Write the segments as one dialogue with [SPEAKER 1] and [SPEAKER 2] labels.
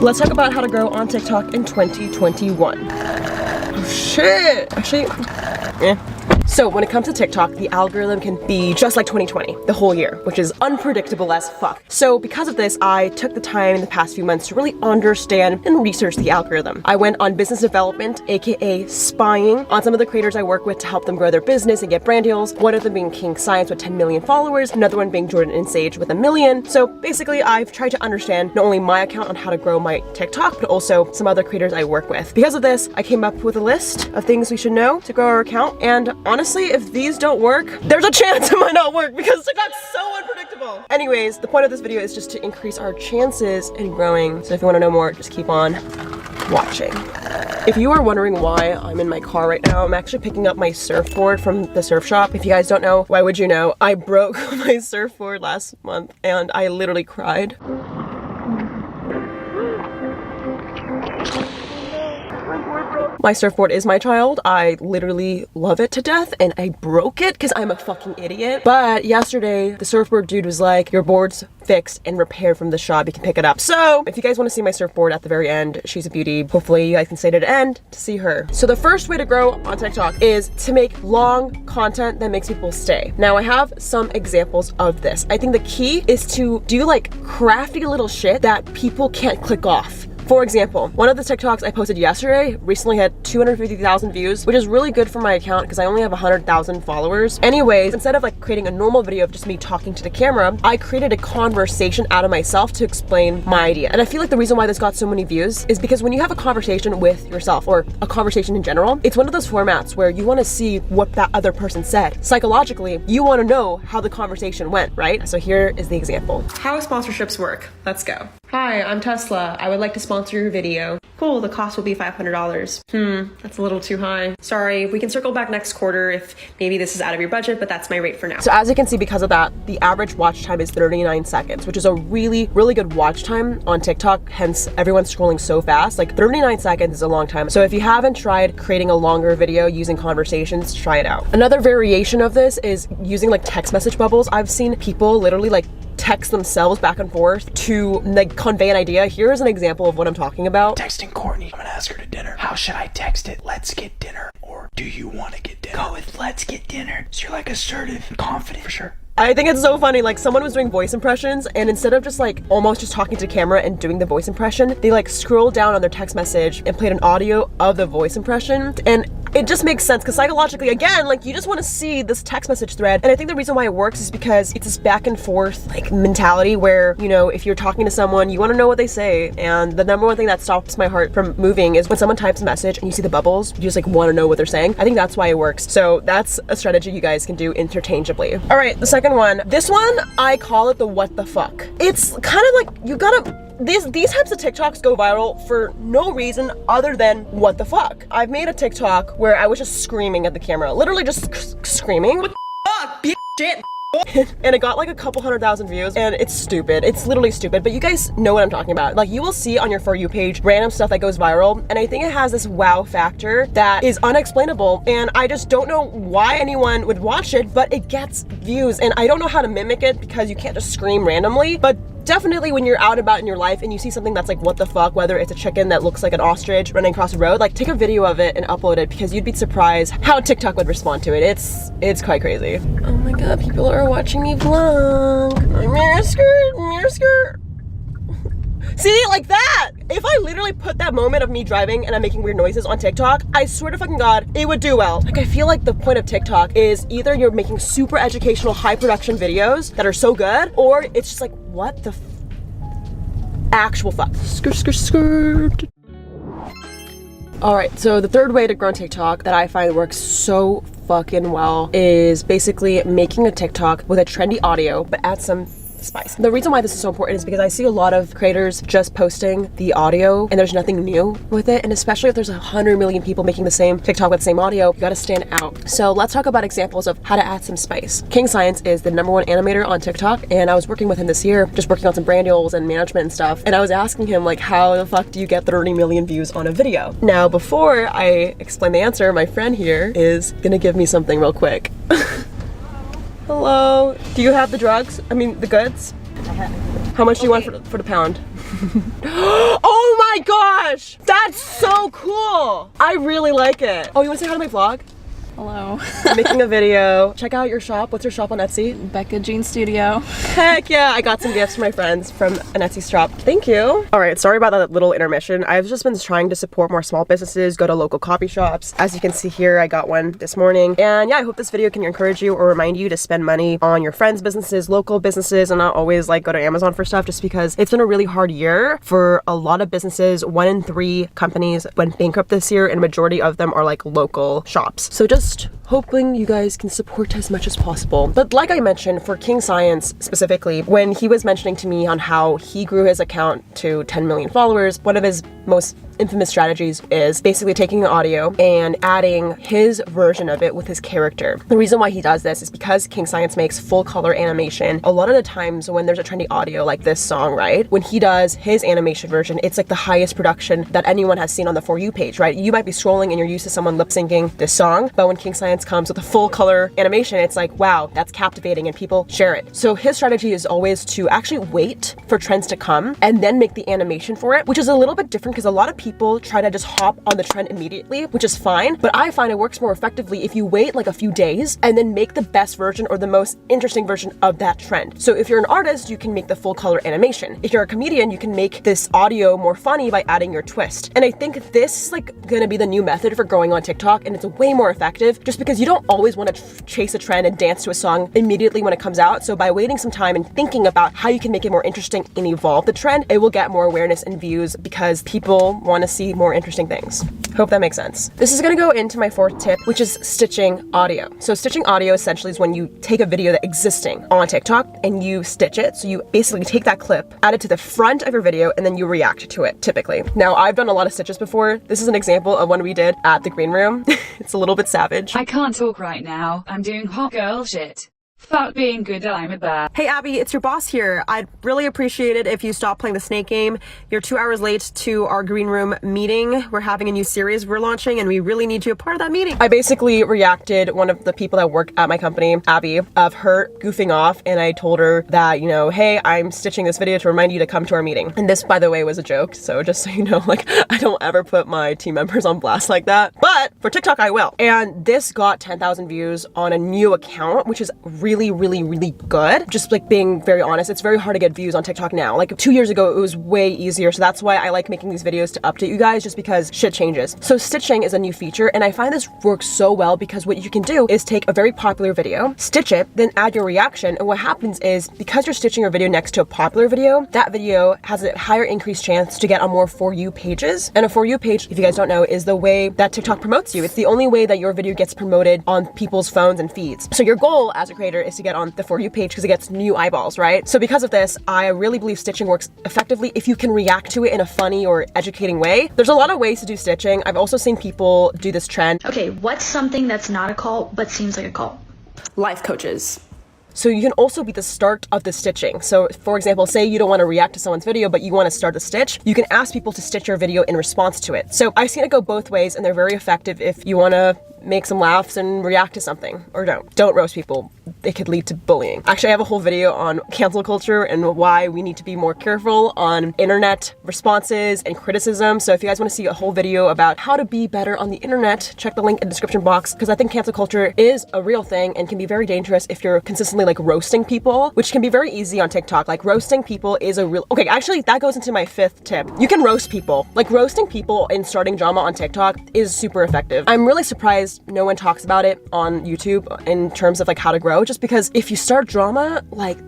[SPEAKER 1] Let's talk about how to grow on TikTok in 2021. Oh shit, actually, So when it comes to TikTok, the algorithm can be just like 2020, the whole year, which is unpredictable as fuck. So because of this, I took the time in the past few months to really understand and research the algorithm. I went on business development, aka spying, on some of the creators I work with to help them grow their business and get brand deals. One of them being King Science with 10 million followers, another one being Jordan Insage with 1 million. So basically, I've tried to understand not only my account on how to grow my TikTok, but also some other creators I work with. Because of this, I came up with a list of things we should know to grow our account, and honestly, if these don't work, there's a chance it might not work because TikTok's so unpredictable. Anyways, the point of this video is just to increase our chances in growing. So if you want to know more, just keep on watching. If you are wondering why I'm in my car right now, I'm actually picking up my surfboard from the surf shop. If you guys don't know, why would you know? I broke my surfboard last month and I literally cried. My surfboard is my child. I literally love it to death and I broke it because I'm a fucking idiot. But yesterday, the surfboard dude was like, your board's fixed and repaired from the shop. You can pick it up. So if you guys want to see my surfboard at the very end, she's a beauty. Hopefully you guys can stay to the end to see her. So the first way to grow on TikTok is to make long content that makes people stay. Now I have some examples of this. I think the key is to do like crafty little shit that people can't click off. For example, one of the TikToks I posted yesterday recently had 250,000 views, which is really good for my account because I only have 100,000 followers. Anyways, instead of like creating a normal video of just me talking to the camera, I created a conversation out of myself to explain my idea. And I feel like the reason why this got so many views is because when you have a conversation with yourself or a conversation in general, it's one of those formats where you want to see what that other person said. Psychologically, you want to know how the conversation went, right? So here is the example. How sponsorships work. Let's go. Hi, I'm Tesla. I would like to sponsor your video. Cool, the cost will be $500. That's a little too high. Sorry, we can circle back next quarter if maybe this is out of your budget, but that's my rate for now. So as you can see, because of that, the average watch time is 39 seconds, which is a really, really good watch time on TikTok. Hence, everyone's scrolling so fast. Like 39 seconds is a long time. So if you haven't tried creating a longer video using conversations, try it out. Another variation of this is using like text message bubbles. I've seen people literally like text themselves back and forth to like convey an idea. Here's an example of what I'm talking about.
[SPEAKER 2] Texting Courtney, I'm gonna ask her to dinner. How should I text it? Let's get dinner. Or do you want to get dinner? Go with let's get dinner. So you're like assertive and confident for sure.
[SPEAKER 1] I think it's so funny, like someone was doing voice impressions and instead of just like almost just talking to camera and doing the voice impression, they like scrolled down on their text message and played an audio of the voice impression. And it just makes sense because psychologically, again, like you just want to see this text message thread. And I think the reason why it works is because it's this back and forth like mentality where, you know, if you're talking to someone, you want to know what they say. And the number one thing that stops my heart from moving is when someone types a message and you see the bubbles, you just like want to know what they're saying. I think that's why it works. So that's a strategy you guys can do interchangeably. All right, the second one. This one, I call it the what the fuck. It's kind of like you gotta these types of TikToks go viral for no reason other than what the fuck. I've made a TikTok where I was just screaming at the camera, literally just screaming. What the fuck, bitch, shit. And it got like a couple 100,000 views and it's stupid. It's literally stupid, but you guys know what I'm talking about. Like you will see on your For You page random stuff that goes viral and I think it has this wow factor that is unexplainable and I just don't know why anyone would watch it, but it gets views and I don't know how to mimic it because you can't just scream randomly, but definitely when you're out and about in your life and you see something that's like what the fuck, whether it's a chicken that looks like an ostrich running across the road, like take a video of it and upload it because you'd be surprised how TikTok would respond to it. It's quite crazy. Oh my god, people are watching me vlog. Mirror skirt, mirror skirt. See, like that. If I literally put that moment of me driving and I'm making weird noises on TikTok, I swear to fucking God, it would do well. Like I feel like the point of TikTok is either you're making super educational, high production videos that are so good, or it's just like, what the actual fuck. Skirt, skirt, skirt. All right, so the third way to grow on TikTok that I find works so fucking well is basically making a TikTok with a trendy audio, but add some spice. The reason why this is so important is because I see a lot of creators just posting the audio and there's nothing new with it. And especially if there's 100 million people making the same TikTok with the same audio, you gotta stand out. So let's talk about examples of how to add some spice. King Science is the #1 animator on TikTok and I was working with him this year, just working on some brand deals and management and stuff. And I was asking him like, how the fuck do you get 30 million views on a video? Now, before I explain the answer, my friend here is gonna give me something real quick. Hello, do you have the drugs? I mean, the goods? How much do you want for the pound? Oh my gosh! That's so cool! I really like it. Oh, you wanna say hi to my vlog?
[SPEAKER 3] Hello.
[SPEAKER 1] I'm making a video. Check out your shop. What's your shop on Etsy?
[SPEAKER 3] Becca Jean Studio.
[SPEAKER 1] Heck yeah, I got some gifts for my friends from an Etsy shop. Thank you. All right, sorry about that little intermission. I've just been trying to support more small businesses, go to local coffee shops. As you can see here, I got one this morning. And yeah, I hope this video can encourage you or remind you to spend money on your friends' businesses, local businesses, and not always like go to Amazon for stuff, just because it's been a really hard year for a lot of businesses. 1 in 3 companies went bankrupt this year, and a majority of them are like local shops. So just hoping you guys can support as much as possible. But like I mentioned, for King Science specifically, when he was mentioning to me on how he grew his account to 10 million followers, one of his most infamous strategies is basically taking an audio and adding his version of it with his character. The reason why he does this is because King Science makes full color animation. A lot of the times when there's a trendy audio like this song, right? When he does his animation version, it's like the highest production that anyone has seen on the For You page, right? You might be scrolling and you're used to someone lip syncing this song, but when King Science comes with a full color animation, it's like, wow, that's captivating, and people share it. So his strategy is always to actually wait for trends to come and then make the animation for it, which is a little bit different because a lot of people try to just hop on the trend immediately, which is fine, but I find it works more effectively if you wait like a few days and then make the best version or the most interesting version of that trend. So if you're an artist, you can make the full color animation. If you're a comedian, you can make this audio more funny by adding your twist. And I think this is like gonna be the new method for growing on TikTok, and it's way more effective just because you don't always want to chase a trend and dance to a song immediately when it comes out. So by waiting some time and thinking about how you can make it more interesting and evolve the trend, it will get more awareness and views because people want to see more interesting things. Hope that makes sense. This is gonna go into my 4th tip, which is stitching audio. So stitching audio essentially is when you take a video that's existing on TikTok and you stitch it. So you basically take that clip, add it to the front of your video, and then you react to it typically. Now, I've done a lot of stitches before. This is an example of one we did at the green room. It's a little bit savage.
[SPEAKER 4] I can't talk right now. I'm doing hot girl shit. Fuck being good, I'm a bad.
[SPEAKER 1] Hey Abby, it's your boss here. I'd really appreciate it if you stop playing the snake game. You're 2 hours late to our green room meeting. We're having a new series we're launching and we really need you a part of that meeting. I basically reacted one of the people that work at my company, Abby, of her goofing off, and I told her that, you know, hey, I'm stitching this video to remind you to come to our meeting. And this, by the way, was a joke. So just so you know, like, I don't ever put my team members on blast like that. But for TikTok, I will. And this got 10,000 views on a new account, which is really good. Just like being very honest, it's very hard to get views on TikTok now. Like 2 years ago, it was way easier. So that's why I like making these videos to update you guys, just because shit changes. So stitching is a new feature, and I find this works so well because what you can do is take a very popular video, stitch it, then add your reaction. And what happens is, because you're stitching your video next to a popular video, that video has a higher increased chance to get on more For You pages. And a For You page, if you guys don't know, is the way that TikTok promotes you. It's the only way that your video gets promoted on people's phones and feeds. So your goal as a creator is to get on the For You page because it gets new eyeballs, right? So because of this, I really believe stitching works effectively if you can react to it in a funny or educating way. There's a lot of ways to do stitching. I've also seen people do this trend.
[SPEAKER 5] Okay, what's something that's not a cult but seems like a cult?
[SPEAKER 1] Life coaches. So you can also be the start of the stitching. So for example, say you don't want to react to someone's video, but you want to start the stitch, you can ask people to stitch your video in response to it. So I've seen it go both ways, and they're very effective if you want to make some laughs and react to something, or don't roast people. It could lead to bullying. Actually, I have a whole video on cancel culture and why we need to be more careful on internet responses and criticism. So if you guys want to see a whole video about how to be better on the internet, check the link in the description box, because I think cancel culture is a real thing and can be very dangerous if you're consistently like roasting people, which can be very easy on TikTok. Like roasting people is a real, okay, actually that goes into my 5th tip. You can roast people. Like roasting people and starting drama on TikTok is super effective. I'm really surprised no one talks about it on YouTube in terms of like how to grow, just because if you start drama, like,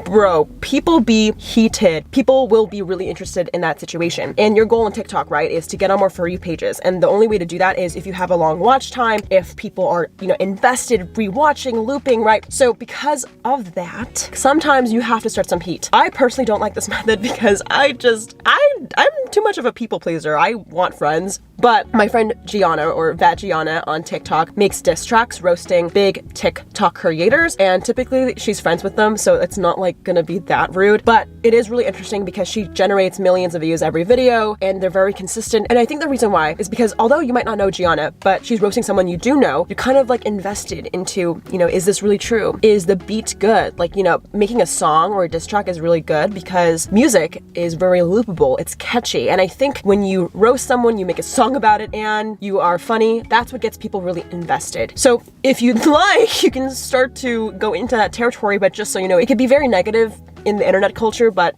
[SPEAKER 1] bro, people be heated. People will be really interested in that situation. And your goal on TikTok, right, is to get on more For You pages. And the only way to do that is if you have a long watch time, if people are, you know, invested, rewatching, looping, right? So because of that, sometimes you have to start some heat. I personally don't like this method because I'm too much of a people pleaser. I want friends. But my friend Gianna, or Vagiana on TikTok, makes diss tracks roasting big TikTok creators, and typically she's friends with them, so it's not like gonna be that rude. But it is really interesting because she generates millions of views every video, and they're very consistent. And I think the reason why is because although you might not know Gianna, but she's roasting someone you do know, you're kind of like invested into, you know, is this really true? Is the beat good? Like, you know, making a song or a diss track is really good because music is very loopable, it's catchy. And I think when you roast someone, you make a song about it, and you are funny, that's what gets people really invested. So if you'd like, you can start to go into that territory, but just so you know, it could be very negative in the internet culture, but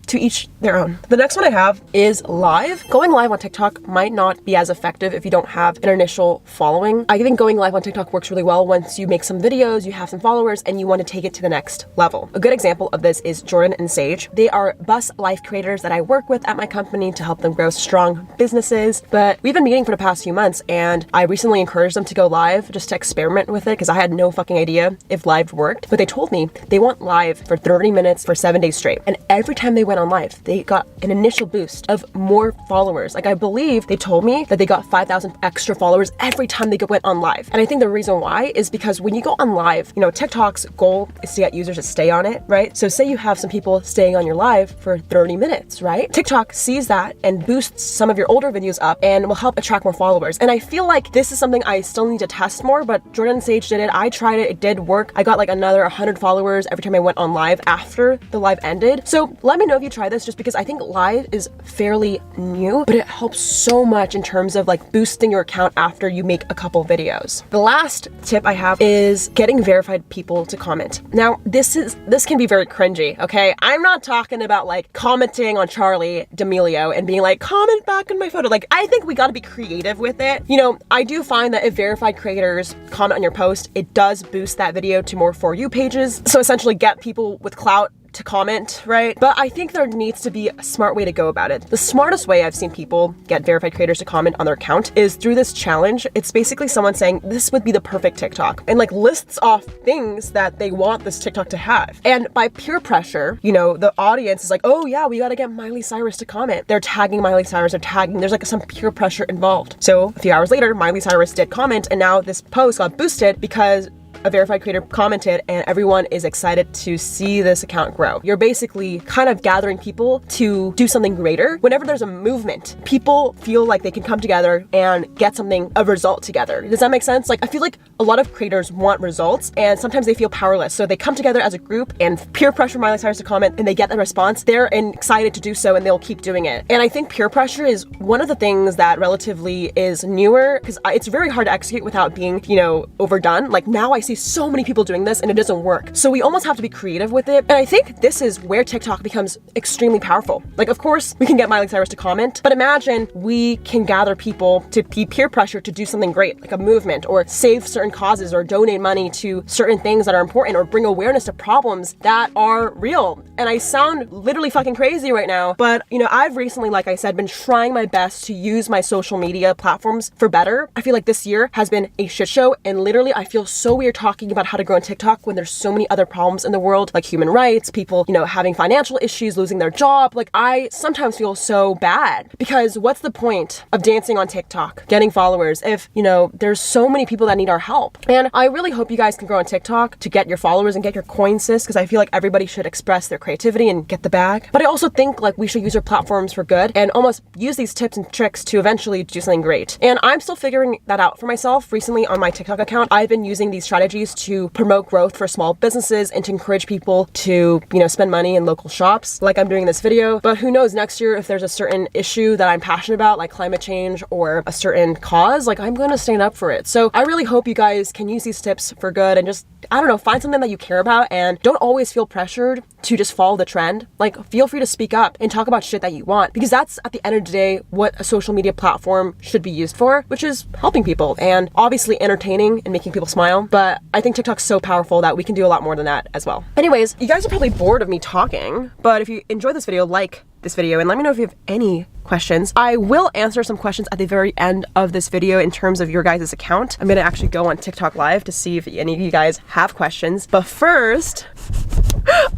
[SPEAKER 1] to each their own. The next one I have is live. Going live on TikTok might not be as effective if you don't have an initial following. I think going live on TikTok works really well once you make some videos, you have some followers, and you want to take it to the next level. A good example of this is Jordan and Sage. They are bus life creators that I work with at my company to help them grow strong businesses. But we've been meeting for the past few months, and I recently encouraged them to go live just to experiment with it because I had no fucking idea if live worked. But they told me they want live for 30 minutes for 7 days straight. And every time they went on live, they got an initial boost of more followers. Like, I believe they told me that they got 5,000 extra followers every time they went on live. And I think the reason why is because when you go on live, you know, TikTok's goal is to get users to stay on it, right? So say you have some people staying on your live for 30 minutes, right? TikTok sees that and boosts some of your older videos up and will help attract more followers. And I feel like this is something I still need to test more, but Jordan and Sage did it. I tried it. It did work. I got like another 100 followers every time I went on live after the live ended. So let me know if you try this, just because I think live is fairly new, but it helps so much in terms of like boosting your account after you make a couple videos. The last tip I have is getting verified people to comment. Now, this can be very cringy, okay? I'm not talking about like commenting on Charli D'Amelio and being like, comment back on my photo. Like, I think we gotta be creative with it. You know, I do find that if verified creators comment on your post, it does boost that video to more For You pages. So essentially get people with clout to comment, right? But I think there needs to be a smart way to go about it. The smartest way I've seen people get verified creators to comment on their account is through this challenge. It's basically someone saying, this would be the perfect TikTok, and like lists off things that they want this TikTok to have. And by peer pressure, you know, the audience is like, oh yeah, we gotta get Miley Cyrus to comment. They're tagging Miley Cyrus, there's like some peer pressure involved. So a few hours later, Miley Cyrus did comment, and now this post got boosted because a verified creator commented, and everyone is excited to see this account grow. You're basically kind of gathering people to do something greater. Whenever there's a movement, people feel like they can come together and get a result together. Does that make sense? Like, I feel like a lot of creators want results, and sometimes they feel powerless. So they come together as a group and peer pressure Miley Cyrus to comment, and they get the response. They're excited to do so, and they'll keep doing it. And I think peer pressure is one of the things that relatively is newer, because it's very hard to execute without being, you know, overdone. Like, now I see so many people doing this and it doesn't work. So we almost have to be creative with it. And I think this is where TikTok becomes extremely powerful. Like, of course, we can get Miley Cyrus to comment, but imagine we can gather people to be peer pressure to do something great, like a movement, or save certain causes, or donate money to certain things that are important, or bring awareness to problems that are real. And I sound literally fucking crazy right now, but you know, I've recently, like I said, been trying my best to use my social media platforms for better. I feel like this year has been a shit show, and literally I feel so weird talking about how to grow on TikTok when there's so many other problems in the world, like human rights, people, you know, having financial issues, losing their job. Like, I sometimes feel so bad, because what's the point of dancing on TikTok, getting followers, if, you know, there's so many people that need our help? And I really hope you guys can grow on TikTok to get your followers and get your coins, sis, because I feel like everybody should express their creativity and get the bag. But I also think like we should use our platforms for good and almost use these tips and tricks to eventually do something great. And I'm still figuring that out for myself. Recently on my TikTok account, I've been using these strategies to promote growth for small businesses and to encourage people to, you know, spend money in local shops, like I'm doing in this video. But who knows, next year, if there's a certain issue that I'm passionate about, like climate change or a certain cause, like I'm gonna stand up for it. So I really hope you guys can use these tips for good and just, I don't know, find something that you care about, and don't always feel pressured to just follow the trend. Like, feel free to speak up and talk about shit that you want, because that's at the end of the day what a social media platform should be used for, which is helping people and obviously entertaining and making people smile. But I think TikTok's so powerful that we can do a lot more than that as well. Anyways, you guys are probably bored of me talking, but if you enjoyed this video, like this video and let me know if you have any questions. I will answer some questions at the very end of this video in terms of your guys' account. I'm gonna actually go on TikTok live to see if any of you guys have questions. But first,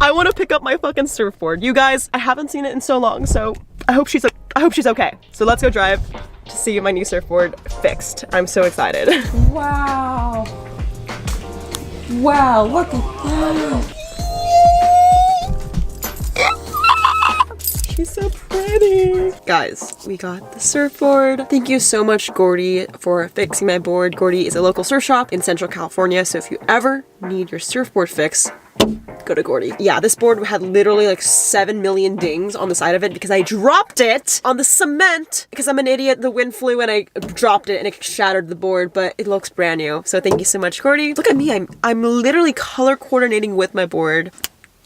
[SPEAKER 1] I want to pick up my fucking surfboard. You guys, I haven't seen it in so long, so I hope she's okay. So let's go drive. to see my new surfboard fixed. I'm so excited.
[SPEAKER 3] Wow. Wow, look at that.
[SPEAKER 1] She's so pretty. Guys, we got the surfboard. Thank you so much, Gordy, for fixing my board. Gordy is a local surf shop in Central California, so if you ever need your surfboard fix, go to Gordy. Yeah, this board had literally like 7 million dings on the side of it because I dropped it on the cement because I'm an idiot. The wind flew and I dropped it and it shattered the board, but it looks brand new. So thank you so much, Gordy. Look at me, I'm literally color coordinating with my board.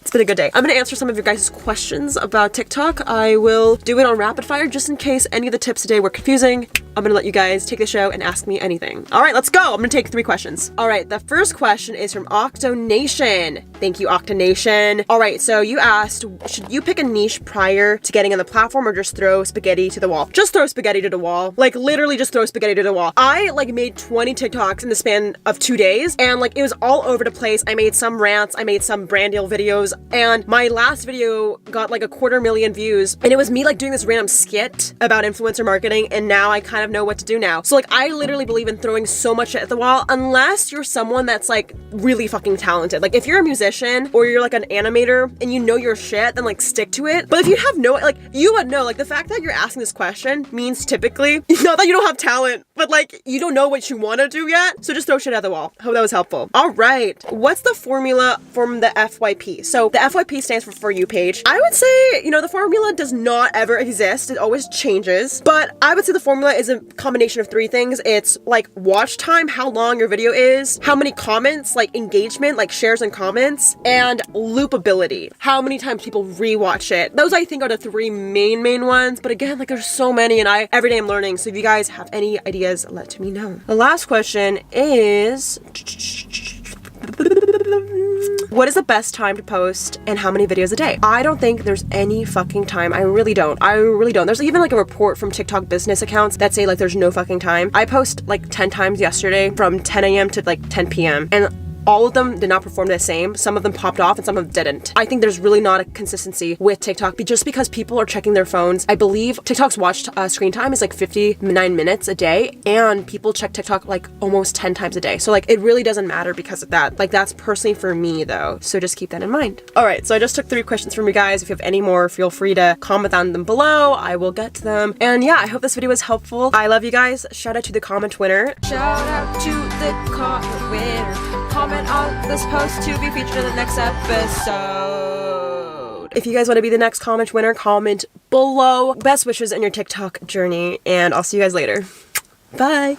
[SPEAKER 1] It's been a good day. I'm gonna answer some of your guys' questions about TikTok. I will do it on rapid fire just in case any of the tips today were confusing. I'm gonna let you guys take the show and ask me anything. All right, let's go. I'm gonna take 3 questions. All right, the first question is from Octonation. Thank you, Octonation. All right, so you asked, should you pick a niche prior to getting on the platform or just throw spaghetti to the wall? Just throw spaghetti to the wall. Like literally just throw spaghetti to the wall. I like made 20 TikToks in the span of 2 days and like it was all over the place. I made some rants, I made some brand deal videos, and my last video got like 250,000 views and it was me like doing this random skit about influencer marketing, and now I kind of know what to do now. So like I literally believe in throwing so much shit at the wall unless you're someone that's like really fucking talented. Like if you're a musician or you're like an animator and you know your shit, then like stick to it. But if you have no, like you would know, like the fact that you're asking this question means typically not that you don't have talent, but like you don't know what you want to do yet. So just throw shit at the wall. Hope that was helpful. All right, what's the formula from the FYP? So the FYP stands for You page. I would say, you know, the formula does not ever exist. It always changes, but I would say the formula is a combination of 3 things. It's like watch time, how long your video is, how many comments, like engagement, like shares and comments, and loopability, how many times people rewatch it. Those I think are the 3 main ones, but again, like there's so many and every day I'm learning. So if you guys have any ideas, let me know. The last question is, what is the best time to post and how many videos a day? I don't think there's any fucking time. I really don't. There's even like a report from TikTok business accounts that say like there's no fucking time. I post like 10 times yesterday from 10 a.m. to like 10 p.m. and all of them did not perform the same. Some of them popped off and some of them didn't. I think there's really not a consistency with TikTok just because people are checking their phones. I believe TikTok's watch screen time is like 59 minutes a day, and people check TikTok like almost 10 times a day. So like it really doesn't matter because of that. Like that's personally for me though. So just keep that in mind. All right, so I just took 3 questions from you guys. If you have any more, feel free to comment on them below. I will get to them. And yeah, I hope this video was helpful. I love you guys. Shout out to the comment winner. Shout out to the comment winner. Comment on this post to be featured in the next episode. If you guys want to be the next comment winner, comment below. Best wishes in your TikTok journey, and I'll see you guys later. Bye.